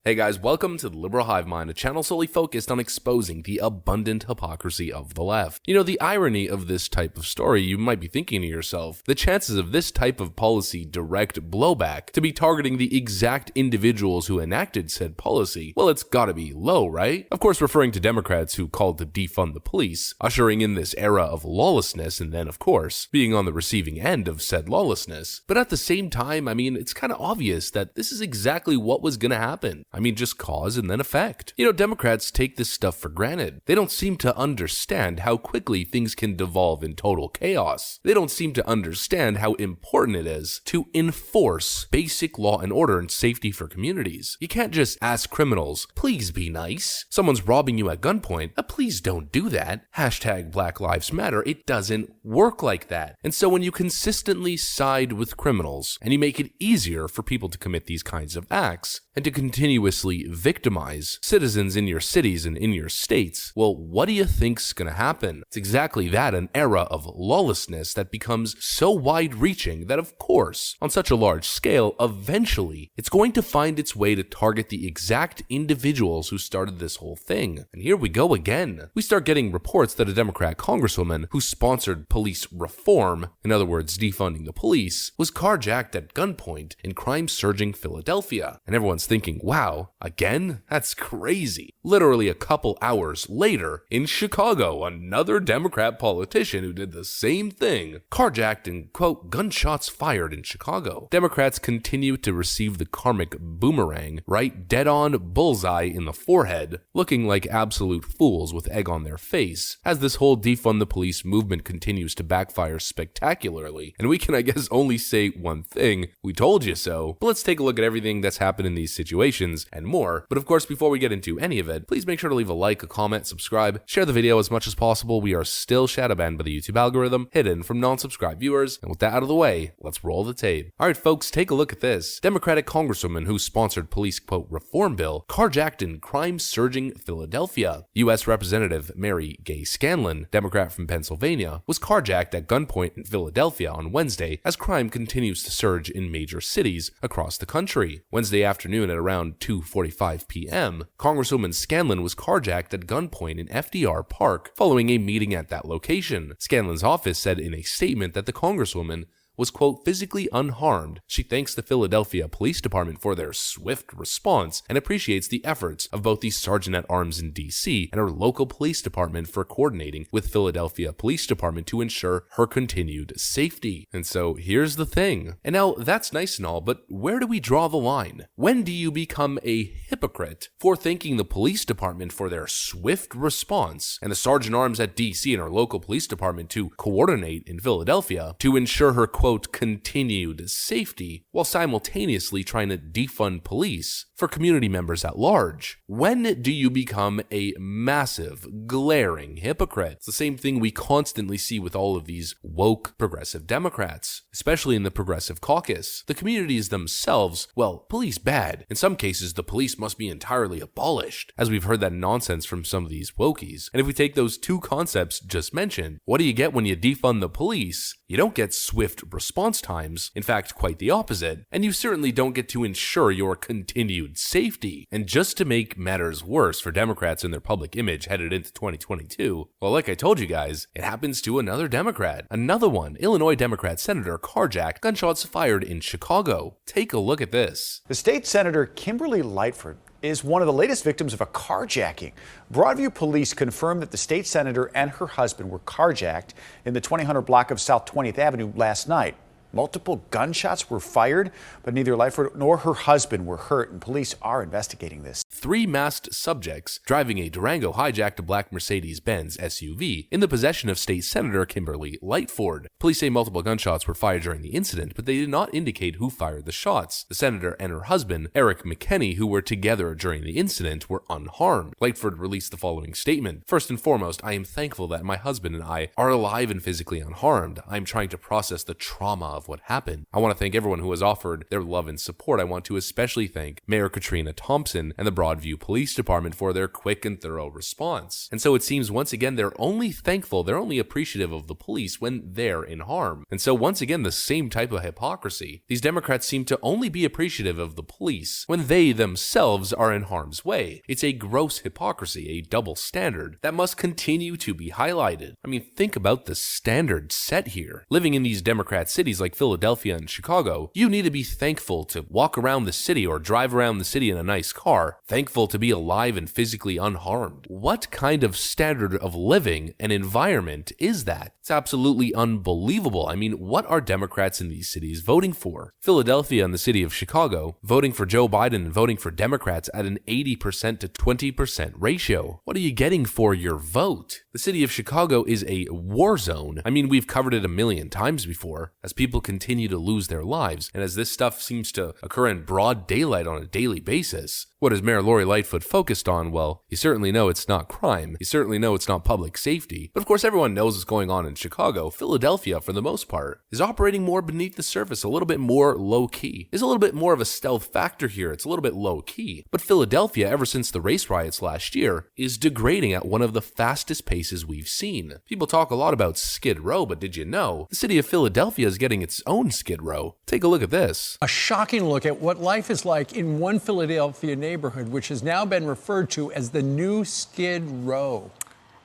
Hey guys, welcome to the Liberal Hive Mind, a channel solely focused on exposing the abundant hypocrisy of the left. You know, the irony of this type of story, you might be thinking to yourself, the chances of this type of policy direct blowback to be targeting the exact individuals who enacted said policy, well, it's gotta be low, right? Of course, referring to Democrats who called to defund the police, ushering in this era of lawlessness, and then, of course, being on the receiving end of said lawlessness. But at the same time, I mean, it's kind of obvious that this is exactly what was gonna happen. I mean, just cause and then effect. You know, Democrats take this stuff for granted. They don't seem to understand how quickly things can devolve in total chaos. They don't seem to understand how important it is to enforce basic law and order and safety for communities. You can't just ask criminals, please be nice. Someone's robbing you at gunpoint, please don't do that. Hashtag Black Lives Matter. It doesn't work like that. And so when you consistently side with criminals and you make it easier for people to commit these kinds of acts and to continuously victimize citizens in your cities and in your states, well, what do you think's gonna happen? It's exactly that, an era of lawlessness that becomes so wide-reaching that, of course, on such a large scale, eventually, it's going to find its way to target the exact individuals who started this whole thing. And here we go again. We start getting reports that a Democrat congresswoman who sponsored police reform, in other words, defunding the police, was carjacked at gunpoint in crime-surging Philadelphia. And everyone's thinking, wow, again? That's crazy. Literally a couple hours later, in Chicago, another Democrat politician who did the same thing, carjacked and, quote, gunshots fired in Chicago. Democrats continue to receive the karmic boomerang, right dead on bullseye in the forehead, looking like absolute fools with egg on their face, as this whole defund the police movement continues to backfire spectacularly. And we can, I guess, only say one thing, we told you so. But let's take a look at everything that's happened in these situations and more. But of course, before we get into any of it, please make sure to leave a like, a comment, subscribe, share the video as much as possible. We are still shadow banned by the YouTube algorithm, hidden from non-subscribed viewers. And with that out of the way, let's roll the tape. Alright folks, take a look at this. Democratic congresswoman who sponsored police, quote, reform bill, carjacked in crime-surging Philadelphia. U.S. Representative Mary Gay Scanlon, Democrat from Pennsylvania, was carjacked at gunpoint in Philadelphia on Wednesday as crime continues to surge in major cities across the country. Wednesday afternoon at around 2:45 p.m., Congresswoman Scanlon was carjacked at gunpoint in FDR Park following a meeting at that location. Scanlon's office said in a statement that the Congresswoman was, quote, physically unharmed. She thanks the Philadelphia Police Department for their swift response and appreciates the efforts of both the Sergeant-at-Arms in D.C. and her local police department for coordinating with Philadelphia Police Department to ensure her continued safety. And so here's the thing. And now that's nice and all, but where do we draw the line? When do you become a hypocrite for thanking the police department for their swift response and the Sergeant-at-Arms at D.C. and her local police department to coordinate in Philadelphia to ensure her, quote, continued safety, while simultaneously trying to defund police for community members at large? When do you become a massive, glaring hypocrite? It's the same thing we constantly see with all of these woke progressive Democrats, especially in the progressive caucus. The communities themselves, well, police bad. In some cases, the police must be entirely abolished, as we've heard that nonsense from some of these wokies. And if we take those two concepts just mentioned, what do you get when you defund the police? You don't get swift response times, in fact, quite the opposite, and you certainly don't get to ensure your continued safety. And just to make matters worse for Democrats and their public image headed into 2022, well, like I told you guys, it happens to another Democrat. Another one, Illinois Democrat Senator carjacked, gunshots fired in Chicago. Take a look at this. The state senator Kimberly Lightford is one of the latest victims of a carjacking. Broadview police confirmed that the state senator and her husband were carjacked in the 2000 block of South 20th Avenue last night. Multiple gunshots were fired, but neither Lightford nor her husband were hurt, and police are investigating this. 3 masked subjects driving a Durango hijacked a black Mercedes-Benz SUV in the possession of State Senator Kimberly Lightford. Police say multiple gunshots were fired during the incident, but they did not indicate who fired the shots. The senator and her husband, Eric McKenney, who were together during the incident, were unharmed. Lightford released the following statement. First and foremost, I am thankful that my husband and I are alive and physically unharmed. I am trying to process the trauma of of what happened. I want to thank everyone who has offered their love and support. I want to especially thank Mayor Katrina Thompson and the Broadview Police Department for their quick and thorough response. And so it seems once again they're only thankful, they're only appreciative of the police when they're in harm. And so once again, the same type of hypocrisy. These Democrats seem to only be appreciative of the police when they themselves are in harm's way. It's a gross hypocrisy, a double standard that must continue to be highlighted. I mean, think about the standard set here. Living in these Democrat cities like Philadelphia and Chicago, you need to be thankful to walk around the city or drive around the city in a nice car, thankful to be alive and physically unharmed. What kind of standard of living and environment is that? It's absolutely unbelievable. I mean, what are Democrats in these cities voting for? Philadelphia and the city of Chicago voting for Joe Biden and voting for Democrats at an 80% to 20% ratio. What are you getting for your vote? The city of Chicago is a war zone. I mean, we've covered it a million times before as people continue to lose their lives and as this stuff seems to occur in broad daylight on a daily basis. What is Mayor Lori Lightfoot focused on? Well, you certainly know it's not crime. You certainly know it's not public safety. But of course, everyone knows what's going on in Chicago. Philadelphia, for the most part, is operating more beneath the surface, a little bit more low-key. There's a little bit more of a stealth factor here. It's a little bit low-key. But Philadelphia, ever since the race riots last year, is degrading at one of the fastest paces we've seen. People talk a lot about Skid Row, but did you know the city of Philadelphia is getting its own Skid Row? Take a look at this. A shocking look at what life is like in one Philadelphia neighborhood, which has now been referred to as the new Skid Row.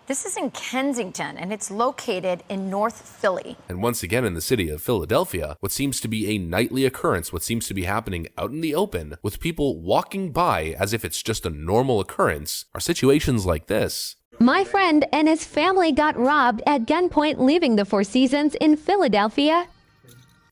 This is in Kensington, and it's located in North Philly. And once again in the city of Philadelphia, what seems to be a nightly occurrence, what seems to be happening out in the open, with people walking by as if it's just a normal occurrence, are situations like this. My friend and his family got robbed at gunpoint leaving the Four Seasons in Philadelphia.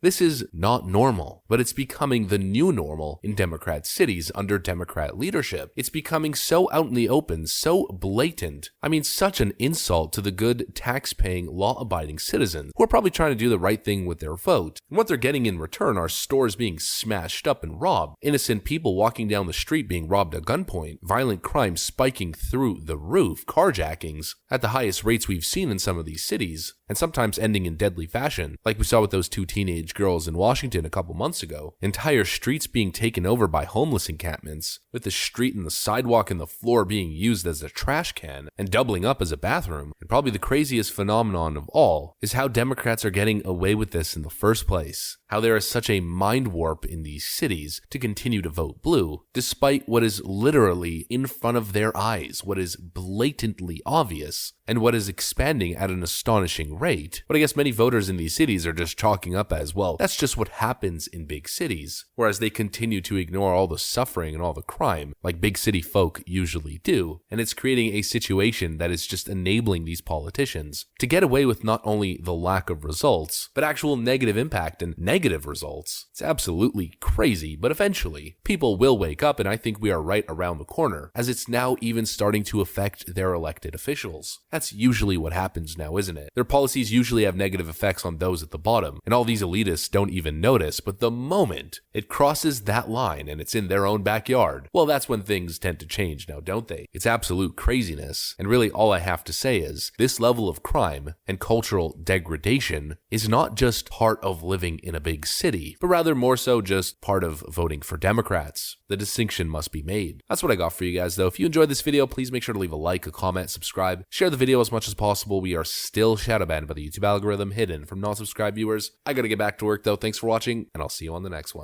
This is not normal, but it's becoming the new normal in Democrat cities under Democrat leadership. It's becoming so out in the open, so blatant. I mean, such an insult to the good, tax-paying, law-abiding citizens who are probably trying to do the right thing with their vote. And what they're getting in return are stores being smashed up and robbed, innocent people walking down the street being robbed at gunpoint, violent crime spiking through the roof, carjackings at the highest rates we've seen in some of these cities, and sometimes ending in deadly fashion, like we saw with those two teenage girls in Washington a couple months ago. Entire streets being taken over by homeless encampments, with the street and the sidewalk and the floor being used as a trash can and doubling up as a bathroom. And probably the craziest phenomenon of all is how Democrats are getting away with this in the first place. How there is such a mind warp in these cities to continue to vote blue, despite what is literally in front of their eyes, what is blatantly obvious, and what is expanding at an astonishing rate. But I guess many voters in these cities are just chalking up as, well, that's just what happens in big cities, whereas they continue to ignore all the suffering and all the crime, like big city folk usually do, and it's creating a situation that is just enabling these politicians to get away with not only the lack of results, but actual negative impact and negative results. It's absolutely crazy, but eventually, people will wake up, and I think we are right around the corner, as it's now even starting to affect their elected officials. That's usually what happens now, isn't it? Their policies usually have negative effects on those at the bottom, and all these elitists don't even notice, but the moment it crosses that line and it's in their own backyard, well, that's when things tend to change now, don't they? It's absolute craziness, and really all I have to say is, this level of crime and cultural degradation is not just part of living in a big city, but rather more so just part of voting for Democrats. The distinction must be made. That's what I got for you guys, though. If you enjoyed this video, please make sure to leave a like, a comment, subscribe, share the video as much as possible. We are still shadow banned by the YouTube algorithm, hidden from non-subscribed viewers. I gotta get back to work, though. Thanks for watching, and I'll see you on the next one.